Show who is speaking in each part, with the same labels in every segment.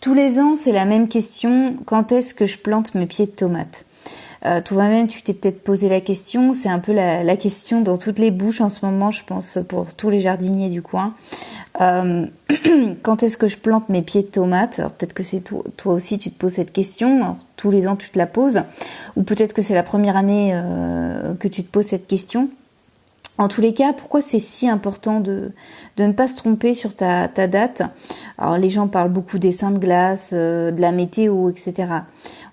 Speaker 1: Tous les ans, c'est la même question. Quand est-ce que je plante mes pieds de tomates? Toi-même, tu t'es peut-être posé la question. C'est un peu la question dans toutes les bouches en ce moment, je pense, pour tous les jardiniers du coin. Quand est-ce que je plante mes pieds de tomates? Alors peut-être que c'est toi aussi, tu te poses cette question. Alors, tous les ans, tu te la poses. Ou peut-être que c'est la première année que tu te poses cette question. En tous les cas, pourquoi c'est si important de ne pas se tromper sur ta date? Alors les gens parlent beaucoup des seins de glace, de la météo, etc.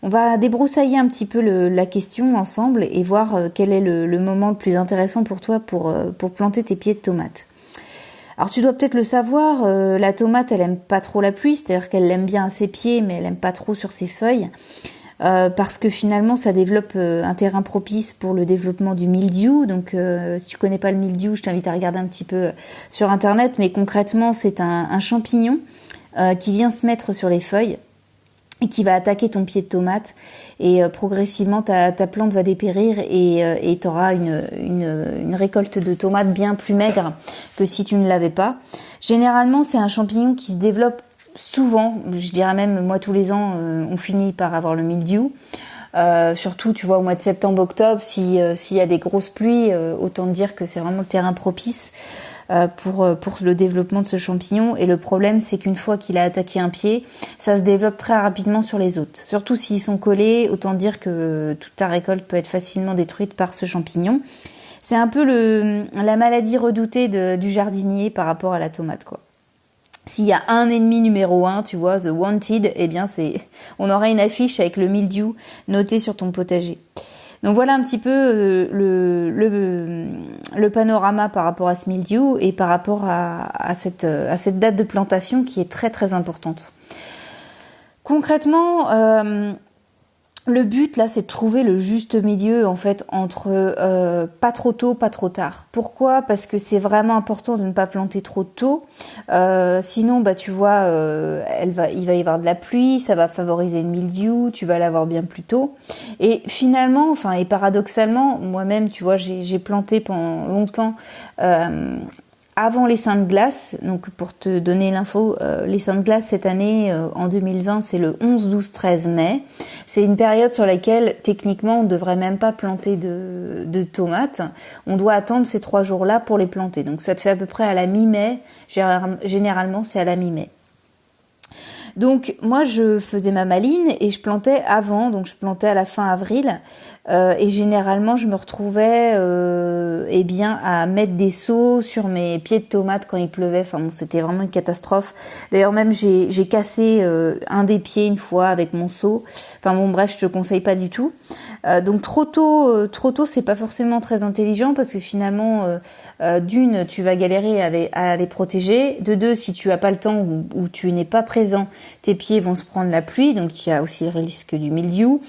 Speaker 1: On va débroussailler un petit peu la question ensemble et voir quel est le moment le plus intéressant pour toi pour planter tes pieds de tomates. Alors tu dois peut-être le savoir, la tomate elle aime pas trop la pluie, c'est-à-dire qu'elle l'aime bien à ses pieds mais elle aime pas trop sur ses feuilles. Parce que finalement ça développe un terrain propice pour le développement du mildiou. Donc si tu connais pas le mildiou, je t'invite à regarder un petit peu sur internet, mais concrètement c'est un champignon qui vient se mettre sur les feuilles et qui va attaquer ton pied de tomate et progressivement ta plante va dépérir et tu auras une récolte de tomates bien plus maigre que si tu ne l'avais pas. Généralement c'est un champignon qui se développe souvent, je dirais même moi tous les ans on finit par avoir le mildiou, surtout tu vois au mois de septembre-octobre s'il y a des grosses pluies, autant dire que c'est vraiment le terrain propice pour le développement de ce champignon. Et le problème c'est qu'une fois qu'il a attaqué un pied, ça se développe très rapidement sur les autres, surtout s'ils sont collés, autant dire que toute ta récolte peut être facilement détruite par ce champignon. C'est un peu la maladie redoutée du jardinier par rapport à la tomate, quoi. S'il y a un ennemi numéro 1, tu vois, The Wanted, eh bien on aura une affiche avec le mildiou noté sur ton potager. Donc voilà un petit peu le panorama par rapport à ce mildiou et par rapport à cette date de plantation qui est très très importante. Concrètement, le but là, c'est de trouver le juste milieu en fait entre pas trop tôt, pas trop tard. Pourquoi? Parce que c'est vraiment important de ne pas planter trop tôt. Sinon, bah tu vois, il va y avoir de la pluie, ça va favoriser le mildiou, tu vas l'avoir bien plus tôt. Et finalement, et paradoxalement, moi-même, tu vois, j'ai planté pendant longtemps. Avant les seins de glace, donc pour te donner l'info, les seins de glace cette année, en 2020, c'est le 11, 12, 13 mai. C'est une période sur laquelle, techniquement, on ne devrait même pas planter de tomates. On doit attendre ces 3 jours-là pour les planter. Donc ça te fait à peu près à la mi-mai. Généralement, c'est à la mi-mai. Donc moi je faisais ma maline et je plantais avant, donc je plantais à la fin avril et généralement je me retrouvais à mettre des seaux sur mes pieds de tomates quand il pleuvait. C'était vraiment une catastrophe. D'ailleurs même j'ai cassé un des pieds une fois avec mon seau. Bref, je te conseille pas du tout. Donc trop tôt c'est pas forcément très intelligent parce que finalement d'une tu vas galérer à les protéger, de deux si tu as pas le temps ou tu n'es pas présent, tes pieds vont se prendre la pluie, donc il y a aussi le risque du mildiou.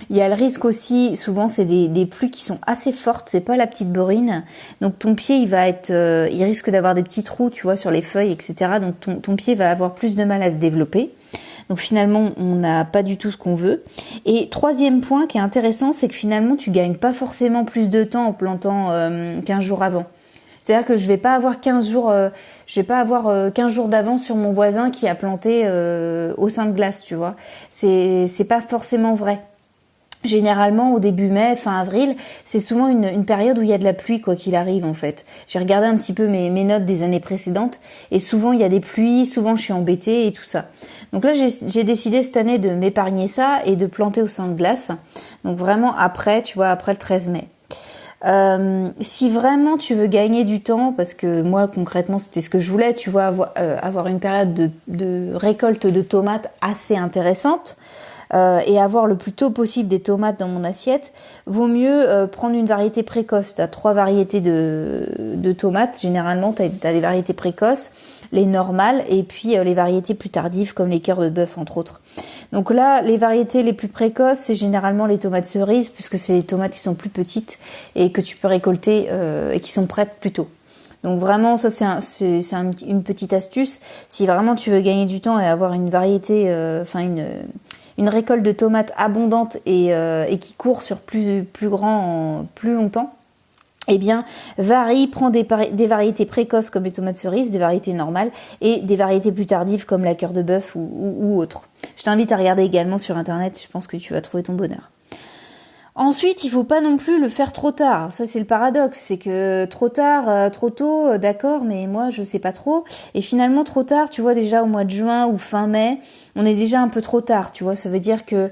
Speaker 1: Il y a le risque aussi, souvent c'est des pluies qui sont assez fortes, c'est pas la petite borine, donc ton pied il risque d'avoir des petits trous, tu vois, sur les feuilles, etc. Donc ton pied va avoir plus de mal à se développer. Donc finalement, on n'a pas du tout ce qu'on veut. Et troisième point qui est intéressant, c'est que finalement, tu gagnes pas forcément plus de temps en plantant 15 jours avant. C'est-à-dire que je vais pas avoir 15 jours d'avance sur mon voisin qui a planté au sein de glace, tu vois. C'est pas forcément vrai. Généralement, au début mai, fin avril, c'est souvent une période où il y a de la pluie, quoi qu'il arrive, en fait. J'ai regardé un petit peu mes notes des années précédentes, et souvent il y a des pluies, souvent je suis embêtée et tout ça. Donc là, j'ai décidé cette année de m'épargner ça et de planter au sein de glace. Donc vraiment après, tu vois, après le 13 mai. Si vraiment tu veux gagner du temps, parce que moi concrètement c'était ce que je voulais, tu vois, avoir une période de récolte de tomates assez intéressante, et avoir le plus tôt possible des tomates dans mon assiette, vaut mieux prendre une variété précoce. Tu as 3 variétés de tomates, généralement tu as des variétés précoces, les normales et puis les variétés plus tardives comme les cœurs de bœuf entre autres. Donc là, les variétés les plus précoces, c'est généralement les tomates cerises puisque c'est les tomates qui sont plus petites et que tu peux récolter et qui sont prêtes plus tôt. Donc vraiment, ça c'est une petite astuce. Si vraiment tu veux gagner du temps et avoir une variété, une récolte de tomates abondante et qui court sur plus longtemps, eh bien, prends des variétés précoces comme les tomates cerises, des variétés normales et des variétés plus tardives comme la cœur de bœuf ou autres. Je t'invite à regarder également sur internet, je pense que tu vas trouver ton bonheur. Ensuite, il faut pas non plus le faire trop tard. Ça, c'est le paradoxe, c'est que trop tard, trop tôt, d'accord, mais moi, je sais pas trop. Et finalement, trop tard, tu vois, déjà au mois de juin ou fin mai, on est déjà un peu trop tard, tu vois. Ça veut dire que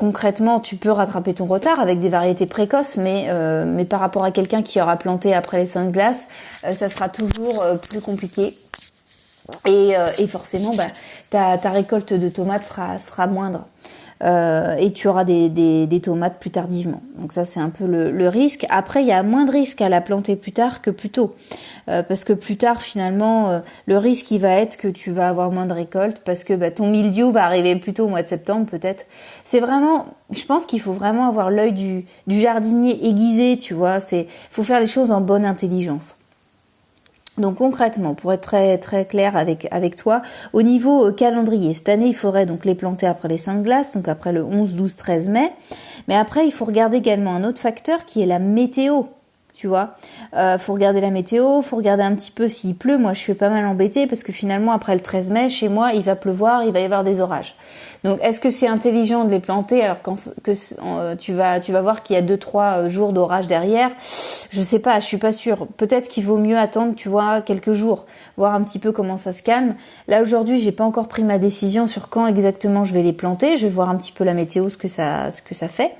Speaker 1: concrètement, tu peux rattraper ton retard avec des variétés précoces, mais par rapport à quelqu'un qui aura planté après les 5 glaces, ça sera toujours plus compliqué. Et forcément, ta récolte de tomates sera moindre. Et tu auras des tomates plus tardivement. Donc ça, c'est un peu le risque. Après, il y a moins de risque à la planter plus tard que plus tôt. Parce que plus tard, finalement, le risque, il va être que tu vas avoir moins de récoltes parce que ton mildiou va arriver plus tôt au mois de septembre, peut-être. C'est vraiment, je pense qu'il faut vraiment avoir l'œil du jardinier aiguisé, tu vois. Faut faire les choses en bonne intelligence. Donc concrètement, pour être très très clair avec toi, au niveau calendrier, cette année, il faudrait donc les planter après les 5 glaces, donc après le 11, 12, 13 mai. Mais après, il faut regarder également un autre facteur qui est la météo. Tu vois, faut regarder la météo, faut regarder un petit peu s'il pleut. Moi, je suis pas mal embêtée parce que finalement, après le 13 mai, chez moi, il va pleuvoir, il va y avoir des orages. Donc, est-ce que c'est intelligent de les planter alors tu vas voir qu'il y a 2-3 jours d'orage derrière? Je sais pas, je suis pas sûre. Peut-être qu'il vaut mieux attendre, tu vois, quelques jours, voir un petit peu comment ça se calme. Là, aujourd'hui, j'ai pas encore pris ma décision sur quand exactement je vais les planter. Je vais voir un petit peu la météo, ce que ça fait.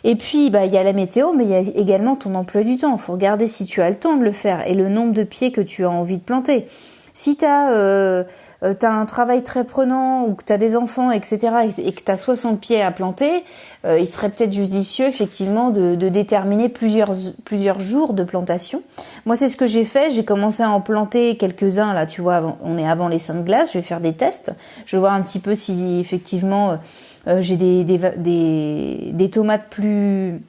Speaker 1: Et puis, il y a la météo, mais il y a également ton emploi du temps. Il faut regarder si tu as le temps de le faire et le nombre de pieds que tu as envie de planter. Si tu as un travail très prenant ou que tu as des enfants, etc., et que tu as 60 pieds à planter, il serait peut-être judicieux, effectivement, de déterminer plusieurs jours de plantation. Moi, c'est ce que j'ai fait. J'ai commencé à en planter quelques-uns, là, tu vois, on est avant les 5 glaces. Je vais faire des tests. Je vais voir un petit peu si, effectivement... j'ai des tomates plus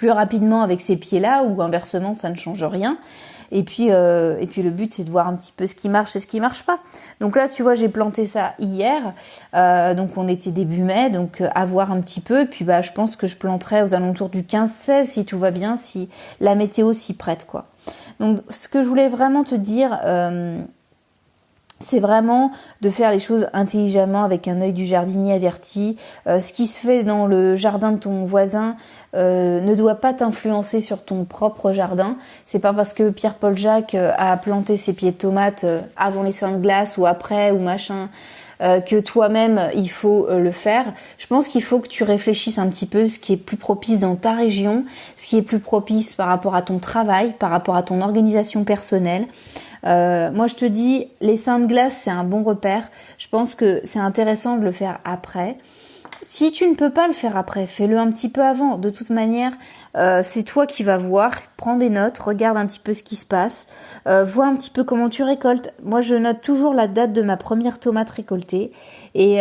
Speaker 1: rapidement avec ces pieds-là ou inversement, ça ne change rien. Et puis le but, c'est de voir un petit peu ce qui marche et ce qui marche pas. Donc là, tu vois, j'ai planté ça hier. Donc on était début mai, donc à voir un petit peu. Et puis je pense que je planterai aux alentours du 15-16 si tout va bien, si la météo s'y prête, quoi. Donc ce que je voulais vraiment te dire... c'est vraiment de faire les choses intelligemment avec un œil du jardinier averti. Ce qui se fait dans le jardin de ton voisin ne doit pas t'influencer sur ton propre jardin. C'est pas parce que Pierre-Paul Jacques a planté ses pieds de tomates avant les 5 glaces ou après ou machin que toi-même il faut le faire. Je pense qu'il faut que tu réfléchisses un petit peu ce qui est plus propice dans ta région, ce qui est plus propice par rapport à ton travail, par rapport à ton organisation personnelle. Moi, je te dis, les seins de glace, c'est un bon repère. Je pense que c'est intéressant de le faire après. Si tu ne peux pas le faire après, fais-le un petit peu avant. De toute manière, c'est toi qui vas voir. Prends des notes, regarde un petit peu ce qui se passe. Vois un petit peu comment tu récoltes. Moi, je note toujours la date de ma première tomate récoltée. Et...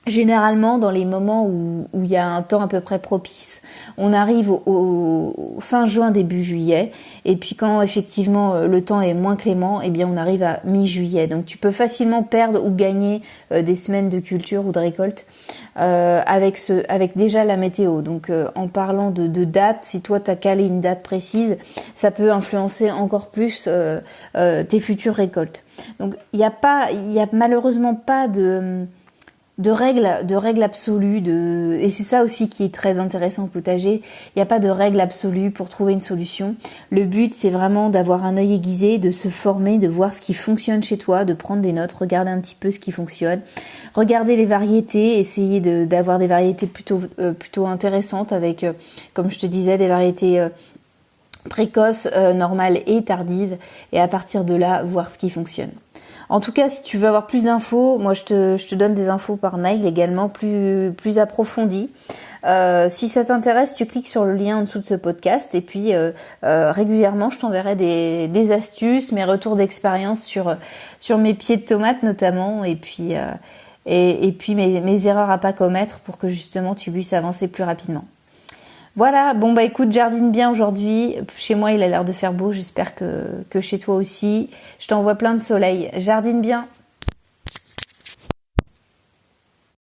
Speaker 1: généralement, dans les moments où il y a un temps à peu près propice, on arrive au fin juin, début juillet. Et puis quand effectivement le temps est moins clément, eh bien on arrive à mi-juillet. Donc tu peux facilement perdre ou gagner des semaines de culture ou de récolte avec déjà la météo. Donc en parlant de date, si toi tu as calé une date précise, ça peut influencer encore plus tes futures récoltes. Donc il y a malheureusement pas de règles absolues, et c'est ça aussi qui est très intéressant au potager. Il n'y a pas de règle absolue pour trouver une solution. Le but, c'est vraiment d'avoir un œil aiguisé, de se former, de voir ce qui fonctionne chez toi, de prendre des notes, regarder un petit peu ce qui fonctionne, regarder les variétés, essayer d'avoir des variétés plutôt intéressantes avec, comme je te disais, des variétés précoces, normales et tardives, et à partir de là, voir ce qui fonctionne. En tout cas, si tu veux avoir plus d'infos, moi je te donne des infos par mail également plus approfondies. Si ça t'intéresse, tu cliques sur le lien en dessous de ce podcast et puis régulièrement je t'enverrai des astuces, mes retours d'expérience sur mes pieds de tomates notamment et puis mes erreurs à pas commettre pour que justement tu puisses avancer plus rapidement. Voilà, bon écoute, jardine bien aujourd'hui. Chez moi, il a l'air de faire beau, j'espère que chez toi aussi. Je t'envoie plein de soleil. Jardine bien.